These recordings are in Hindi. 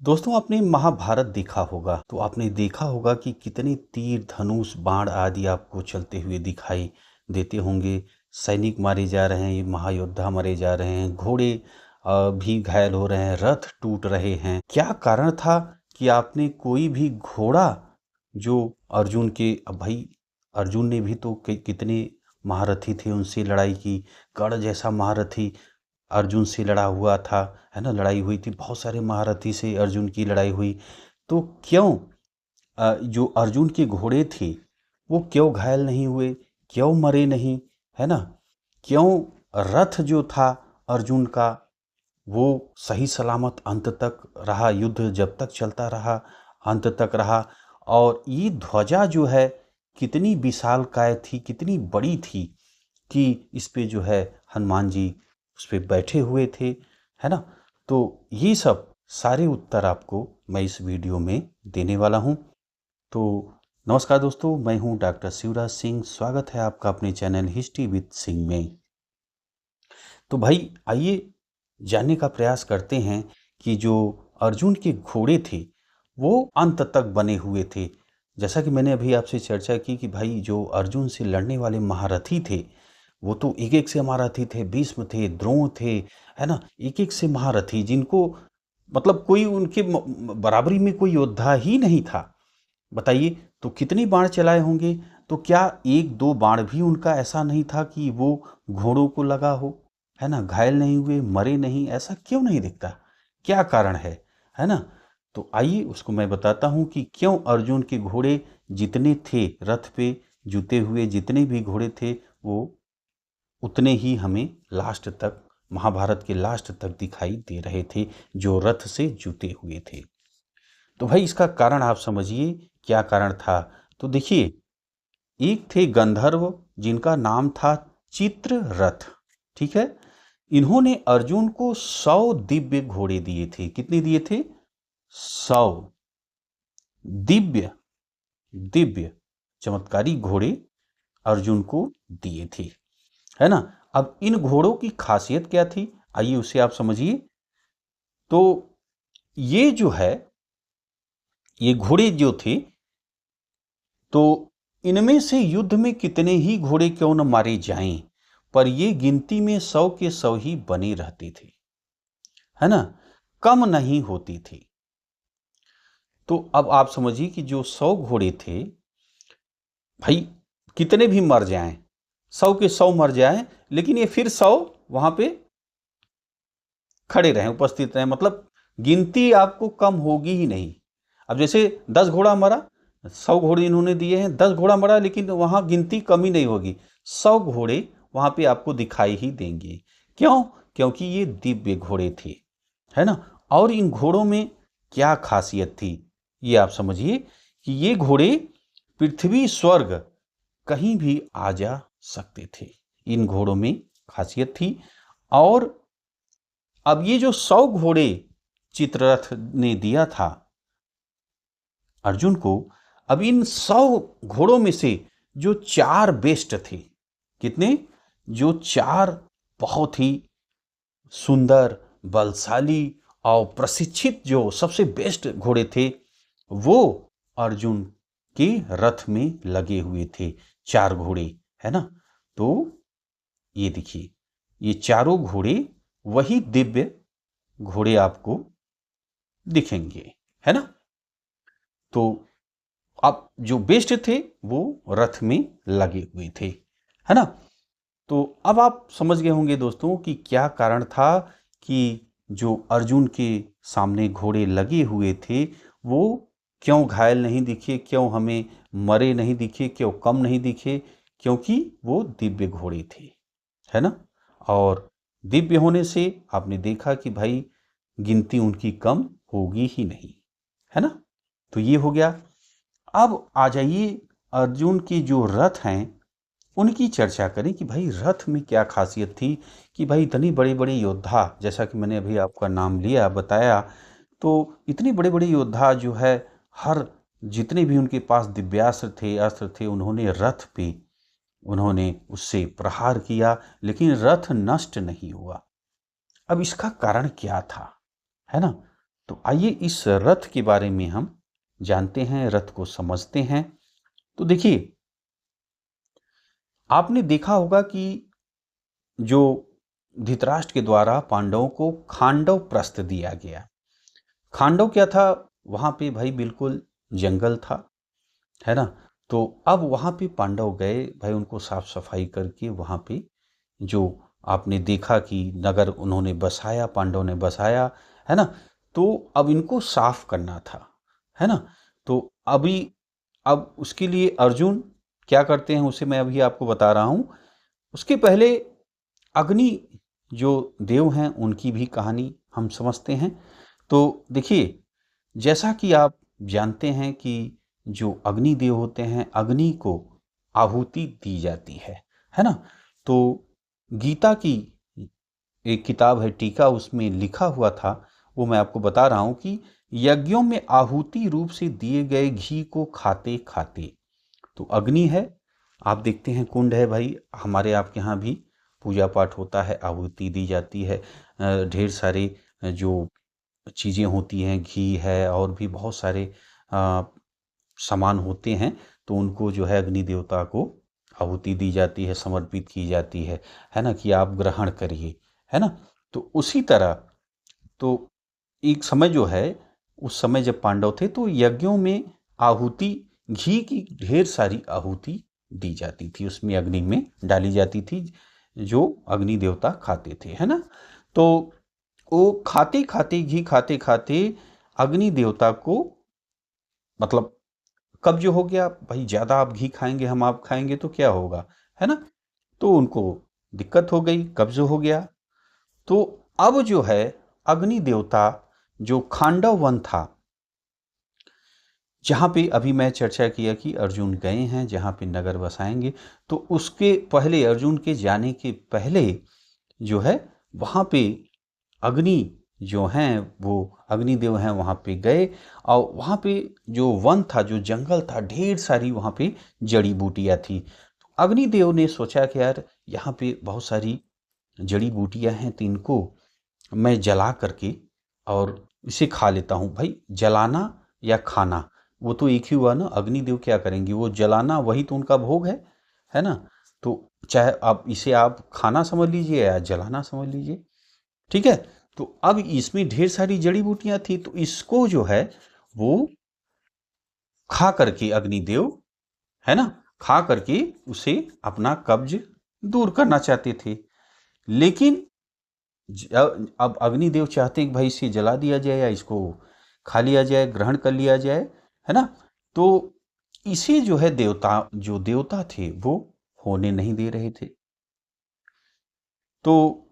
दोस्तों, आपने महाभारत देखा होगा तो आपने देखा होगा कि कितने तीर धनुष बाण आदि आपको चलते हुए दिखाई देते होंगे। सैनिक मारे जा रहे हैं, महायोद्धा मरे जा रहे हैं, घोड़े भी घायल हो रहे हैं, रथ टूट रहे हैं। क्या कारण था कि आपने कोई भी घोड़ा जो अर्जुन के, अब भाई अर्जुन ने भी तो कितने महारथी थे उनसे लड़ाई की। कर्ण जैसा महारथी अर्जुन से लड़ा हुआ था, है ना, लड़ाई हुई थी, बहुत सारे महारथी से अर्जुन की लड़ाई हुई। तो क्यों जो अर्जुन के घोड़े थे वो क्यों घायल नहीं हुए, क्यों मरे नहीं, है ना? क्यों रथ जो था अर्जुन का वो सही सलामत अंत तक रहा, युद्ध जब तक चलता रहा अंत तक रहा। और ये ध्वजा जो है कितनी विशालकाय थी, कितनी बड़ी थी कि इस पे जो है हनुमान जी उस पे बैठे हुए थे, है ना? तो ये सब सारे उत्तर आपको मैं इस वीडियो में देने वाला हूँ। तो नमस्कार दोस्तों, मैं हूँ डॉक्टर शिवराज सिंह। स्वागत है आपका अपने चैनल हिस्ट्री विद सिंह में। तो भाई आइए जानने का प्रयास करते हैं कि जो अर्जुन के घोड़े थे वो अंत तक बने हुए थे। जैसा कि मैंने अभी आपसे चर्चा की कि भाई जो अर्जुन से लड़ने वाले महारथी थे वो तो एक एक से महारथी थे, भीष्म थे, द्रोण थे, है ना? एक एक से महारथी जिनको मतलब कोई उनके बराबरी में कोई योद्धा ही नहीं था। बताइए तो कितने बाण चलाए होंगे? तो क्या एक दो बाण भी उनका ऐसा नहीं था कि वो घोड़ों को लगा हो, है ना? घायल नहीं हुए, मरे नहीं, ऐसा क्यों नहीं दिखता? क्या कारण है ना? तो आइए उसको मैं बताता हूँ कि क्यों अर्जुन के घोड़े जितने थे रथ पे जुते हुए, जितने भी घोड़े थे वो उतने ही हमें लास्ट तक, महाभारत के लास्ट तक दिखाई दे रहे थे जो रथ से जुते हुए थे। तो भाई इसका कारण आप समझिए क्या कारण था। तो देखिए, एक थे गंधर्व जिनका नाम था चित्ररथ। ठीक है, इन्होंने अर्जुन को 100 दिव्य घोड़े दिए थे। कितने दिए थे? 100 दिव्य दिव्य चमत्कारी घोड़े अर्जुन को दिए थे, है ना? अब इन घोड़ों की खासियत क्या थी, आइए उसे आप समझिए। तो ये जो है, ये घोड़े जो थे, तो इनमें से युद्ध में कितने ही घोड़े क्यों न मारे जाएं, पर ये गिनती में 100 के 100 ही बने रहते थे, है ना? कम नहीं होती थी। तो अब आप समझिए कि जो 100 घोड़े थे, भाई कितने भी मर जाएं, 100 के 100 मर जाएं, लेकिन ये फिर 100 वहां पे खड़े रहें, उपस्थित रहें, मतलब गिनती आपको कम होगी ही नहीं। अब जैसे 10 घोड़ा मरा, 100 घोड़े इन्होंने दिए हैं, 10 घोड़ा मरा, लेकिन वहां गिनती कमी नहीं होगी, 100 घोड़े वहां पे आपको दिखाई ही देंगे। क्यों? क्योंकि ये दिव्य घोड़े थे, है ना? और इन घोड़ों में क्या खासियत थी ये आप समझिए कि ये घोड़े पृथ्वी स्वर्ग कहीं भी आ जा सकते थे। इन घोड़ों में खासियत थी। और अब ये जो 100 घोड़े चित्ररथ ने दिया था अर्जुन को, अब इन 100 घोड़ों में से जो 4 बेस्ट थे, कितने? जो 4 बहुत ही सुंदर, बलशाली और प्रशिक्षित जो सबसे बेस्ट घोड़े थे वो अर्जुन के रथ में लगे हुए थे। 4 घोड़े, है ना? तो ये देखिए, ये चारों घोड़े वही दिव्य घोड़े आपको दिखेंगे, है ना? तो अब जो बेस्ट थे वो रथ में लगे हुए थे, है ना? तो अब आप समझ गए होंगे दोस्तों कि क्या कारण था कि जो अर्जुन के सामने घोड़े लगे हुए थे वो क्यों घायल नहीं दिखे, क्यों हमें मरे नहीं दिखे, क्यों कम नहीं दिखे? क्योंकि वो दिव्य घोड़े थे, है ना? और दिव्य होने से आपने देखा कि भाई गिनती उनकी कम होगी ही नहीं, है ना? तो ये हो गया। अब आ जाइए अर्जुन की जो रथ हैं उनकी चर्चा करें कि भाई रथ में क्या खासियत थी कि भाई इतनी बड़े बड़े योद्धा, जैसा कि मैंने अभी आपका नाम लिया बताया, तो इतने बड़े बड़े योद्धा जो है, हर जितने भी उनके पास दिव्यास्त्र थे, अस्त्र थे, उन्होंने रथ पे उन्होंने उससे प्रहार किया, लेकिन रथ नष्ट नहीं हुआ। अब इसका कारण क्या था, है ना? तो आइए इस रथ के बारे में हम जानते हैं, रथ को समझते हैं। तो देखिए, आपने देखा होगा कि जो धृतराष्ट्र के द्वारा पांडवों को खांडव प्रस्थ दिया गया। खांडव क्या था? वहां पे भाई बिल्कुल जंगल था, है ना। तो अब वहां पे पांडव गए भाई, उनको साफ सफाई करके वहां पे जो आपने देखा कि नगर उन्होंने बसाया, पांडव ने बसाया, है ना। तो अब इनको साफ करना था, है ना। तो अभी अब उसके लिए अर्जुन क्या करते हैं उसे मैं अभी आपको बता रहा हूं। उसके पहले अग्नि जो देव हैं उनकी भी कहानी हम समझते हैं। तो देखिए, जैसा कि आप जानते हैं कि जो अग्नि देव होते हैं, अग्नि को आहुति दी जाती है ना। तो गीता की एक किताब है टीका, उसमें लिखा हुआ था, वो मैं आपको बता रहा हूं कि यज्ञों में आहुति रूप से दिए गए घी को खाते खाते, तो अग्नि है, आप देखते हैं कुंड है भाई, हमारे आपके यहाँ भी पूजा पाठ होता है, आहुति दी जाती है, ढेर सारे जो चीज़ें होती हैं, घी है और भी बहुत सारे सामान होते हैं, तो उनको जो है अग्नि देवता को आहुति दी जाती है, समर्पित की जाती है ना, कि आप ग्रहण करिए, है ना। तो उसी तरह तो एक समय जो है, उस समय जब पांडव थे तो यज्ञों में आहुति, घी की ढेर सारी आहुति दी जाती थी, उसमें अग्नि में डाली जाती थी, जो अग्नि देवता खाते थे, है ना। तो वो खाते खाते, घी खाते खाते अग्नि देवता को मतलब कब्ज हो गया भाई, ज्यादा आप घी खाएंगे, हम आप खाएंगे तो क्या होगा, है ना। तो उनको दिक्कत हो गई, कब्ज हो गया। तो अब जो है अग्नि देवता, जो खांडव वन था, जहां पे अभी मैं चर्चा किया कि अर्जुन गए हैं जहां पे नगर बसाएंगे, तो उसके पहले, अर्जुन के जाने के पहले जो है वहां पे अग्नि जो हैं, वो अग्निदेव हैं, वहां पे गए। और वहां पे जो वन था, जो जंगल था, ढेर सारी वहां पे जड़ी बूटियां थी। तो अग्निदेव ने सोचा कि यार यहाँ पे बहुत सारी जड़ी बूटियां हैं, तो इनको मैं जला करके और इसे खा लेता हूँ। भाई जलाना या खाना वो तो एक ही हुआ ना। अग्निदेव क्या करेंगे, वो जलाना, वही तो उनका भोग है ना। तो चाहे आप इसे आप खाना समझ लीजिए या जलाना समझ लीजिए, ठीक है। तो अब इसमें ढेर सारी जड़ी बूटियां थी, तो इसको जो है वो खा करके अग्निदेव, है ना, खा करके उसे अपना कब्ज दूर करना चाहते थे। लेकिन अब अग्निदेव चाहते हैं कि भाई इसे जला दिया जाए या इसको खा लिया जाए, ग्रहण कर लिया जाए, है ना। तो इसे जो है देवता, जो देवता थे वो होने नहीं दे रहे थे। तो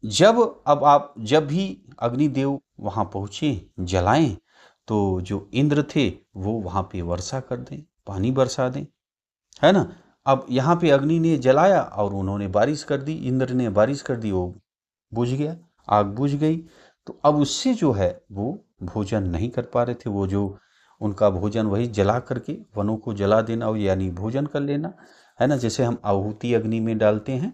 जब अब आप जब भी अग्निदेव वहां पहुंचे जलाएं, तो जो इंद्र थे वो वहां पे वर्षा कर दें, पानी बरसा दें, है ना। अब यहाँ पे अग्नि ने जलाया और उन्होंने बारिश कर दी, इंद्र ने बारिश कर दी, वो बुझ गया, आग बुझ गई। तो अब उससे जो है वो भोजन नहीं कर पा रहे थे, वो जो उनका भोजन वही जला करके वनों को जला देना, और यानी भोजन कर लेना, है ना। जैसे हम आहुति अग्नि में डालते हैं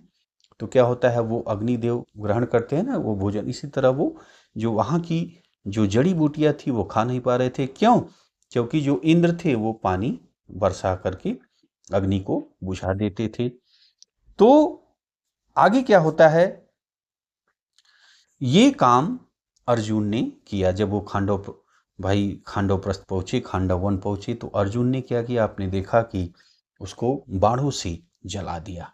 तो क्या होता है, वो अग्निदेव ग्रहण करते हैं ना वो भोजन, इसी तरह वो जो वहाँ की जो जड़ी बूटियां थी वो खा नहीं पा रहे थे। क्यों? क्योंकि जो इंद्र थे वो पानी बरसा करके अग्नि को बुझा देते थे। तो आगे क्या होता है, ये काम अर्जुन ने किया। जब वो भाई खांडव प्रस्थ पहुंचे, खांडव वन पहुंचे, तो अर्जुन ने क्या किया, आपने देखा कि उसको बाणों से जला दिया,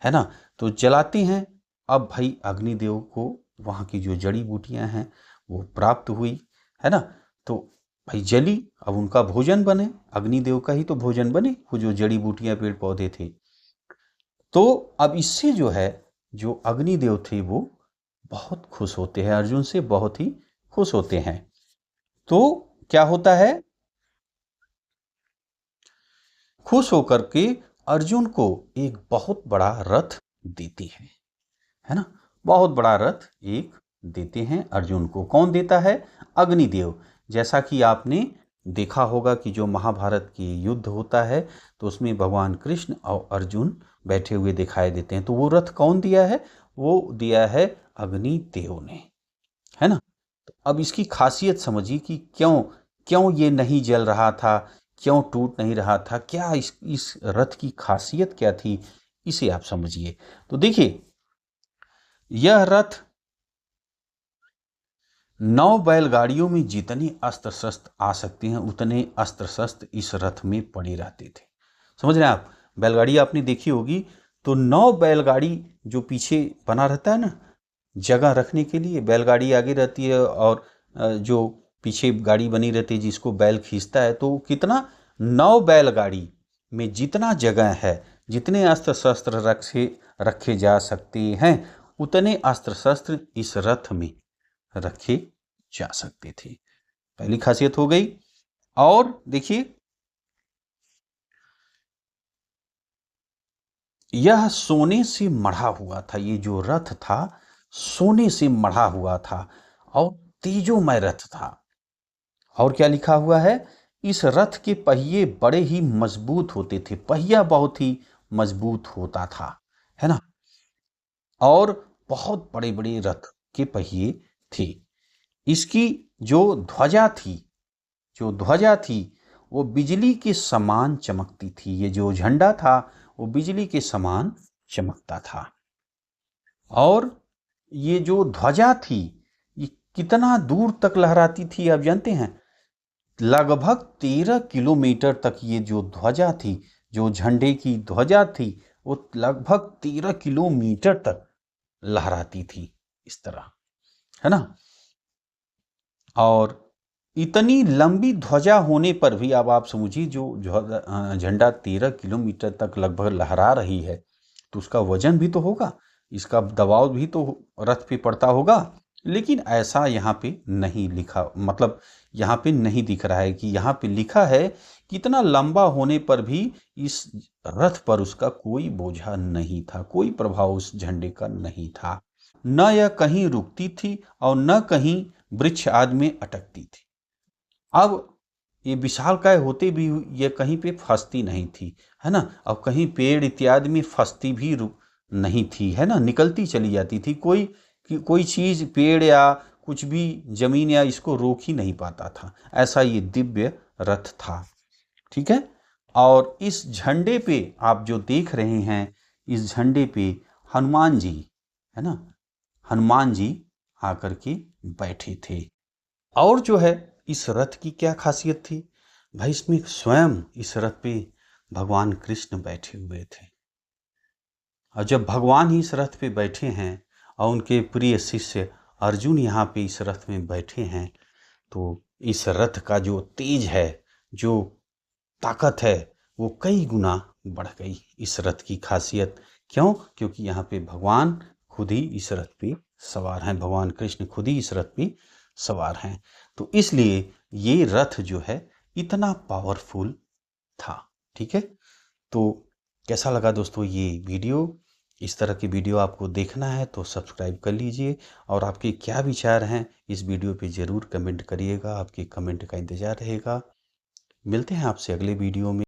है ना। तो जलाते हैं, अब भाई अग्निदेव को वहाँ की जो जड़ी बूटियां हैं वो प्राप्त हुई, है ना। तो भाई जली, अब उनका भोजन बने, अग्निदेव का ही तो भोजन बने, वो जो जड़ी बूटियां पेड़ पौधे थे। तो अब इससे जो है, जो अग्निदेव थे वो बहुत खुश होते हैं, अर्जुन से बहुत ही खुश होते हैं। तो क्या होता है, खुश होकर के अर्जुन को एक बहुत बड़ा रथ देती है ना। बहुत बड़ा रथ एक देते हैं अर्जुन को। कौन देता है? अग्निदेव। जैसा कि आपने देखा होगा कि जो महाभारत की युद्ध होता है तो उसमें भगवान कृष्ण और अर्जुन बैठे हुए दिखाई देते हैं। तो वो रथ कौन दिया है? वो दिया है अग्निदेव ने, है ना। तो अब इसकी खासियत समझिए कि क्यों क्यों ये नहीं जल रहा था, क्यों टूट नहीं रहा था, क्या इस रथ की खासियत क्या थी, इसे आप समझिए। तो देखिए, यह रथ 9 बैलगाड़ियों में जितने अस्त्र शस्त्र आ सकते हैं उतने अस्त्र शस्त्र इस रथ में पड़े रहते थे। समझ रहे हैं आप? बैलगाड़ी आपने देखी होगी, तो 9 बैलगाड़ी जो पीछे बना रहता है ना, जगह रखने के लिए बैलगाड़ी आगे रहती है और जो पीछे गाड़ी बनी रहती है जिसको बैल खींचता है, तो कितना 9 बैलगाड़ी में जितना जगह है, जितने अस्त्र शस्त्र रखे जा सकते हैं उतने अस्त्र शस्त्र इस रथ में रखे जा सकते थे। पहली खासियत हो गई। और देखिए, यह सोने से मढ़ा हुआ था, ये जो रथ था सोने से मढ़ा हुआ था और तेजोमय रथ था। और क्या लिखा हुआ है, इस रथ के पहिए बड़े ही मजबूत होते थे, पहिया बहुत ही मजबूत होता था, है ना। और बहुत बड़े बड़े रथ के पहिए थे। इसकी जो ध्वजा थी, जो ध्वजा थी वो बिजली के समान चमकती थी। ये जो झंडा था वो बिजली के समान चमकता था। और ये जो ध्वजा थी ये कितना दूर तक लहराती थी आप जानते हैं? लगभग 13 किलोमीटर तक ये जो ध्वजा थी, जो झंडे की ध्वजा थी, वो लगभग 13 किलोमीटर तक लहराती थी इस तरह, है ना। और इतनी लंबी ध्वजा होने पर भी अब आप समझिए, जो झंडा 13 किलोमीटर तक लगभग लहरा रही है तो उसका वजन भी तो होगा, इसका दबाव भी तो रथ पे पड़ता होगा। लेकिन ऐसा यहाँ पे नहीं लिखा, मतलब यहाँ पे नहीं दिख रहा है कि यहाँ पे लिखा है कि इतना लंबा होने पर भी इस रथ पर उसका कोई बोझा नहीं था, कोई प्रभाव उस झंडे का नहीं था। न यह कहीं रुकती थी और न कहीं वृक्ष आदि में अटकती थी। अब ये विशालकाय होते भी ये कहीं पे फंसती नहीं थी, है ना। अब कहीं पेड़ इत्यादि में फंसती भी नहीं थी, है ना, निकलती चली जाती थी। कोई चीज, पेड़ या कुछ भी जमीन या इसको रोक ही नहीं पाता था। ऐसा ये दिव्य रथ था, ठीक है। और इस झंडे पे आप जो देख रहे हैं, इस झंडे पे हनुमान जी, है ना, हनुमान जी आकर के बैठे थे। और जो है इस रथ की क्या खासियत थी भाई, इसमें स्वयं इस रथ पे भगवान कृष्ण बैठे हुए थे। और जब भगवान ही इस रथ पे बैठे हैं और उनके प्रिय शिष्य अर्जुन यहाँ पे इस रथ में बैठे हैं, तो इस रथ का जो तेज है, जो ताकत है, वो कई गुना बढ़ गई। इस रथ की खासियत क्यों? क्योंकि यहाँ पे भगवान खुद ही इस रथ पे सवार हैं, भगवान कृष्ण खुद ही इस रथ पे सवार हैं। तो इसलिए ये रथ जो है इतना पावरफुल था, ठीक है। तो कैसा लगा दोस्तों ये वीडियो? इस तरह की वीडियो आपको देखना है तो सब्सक्राइब कर लीजिए। और आपके क्या विचार हैं इस वीडियो पे ज़रूर कमेंट करिएगा, आपके कमेंट का इंतज़ार रहेगा। मिलते हैं आपसे अगले वीडियो में।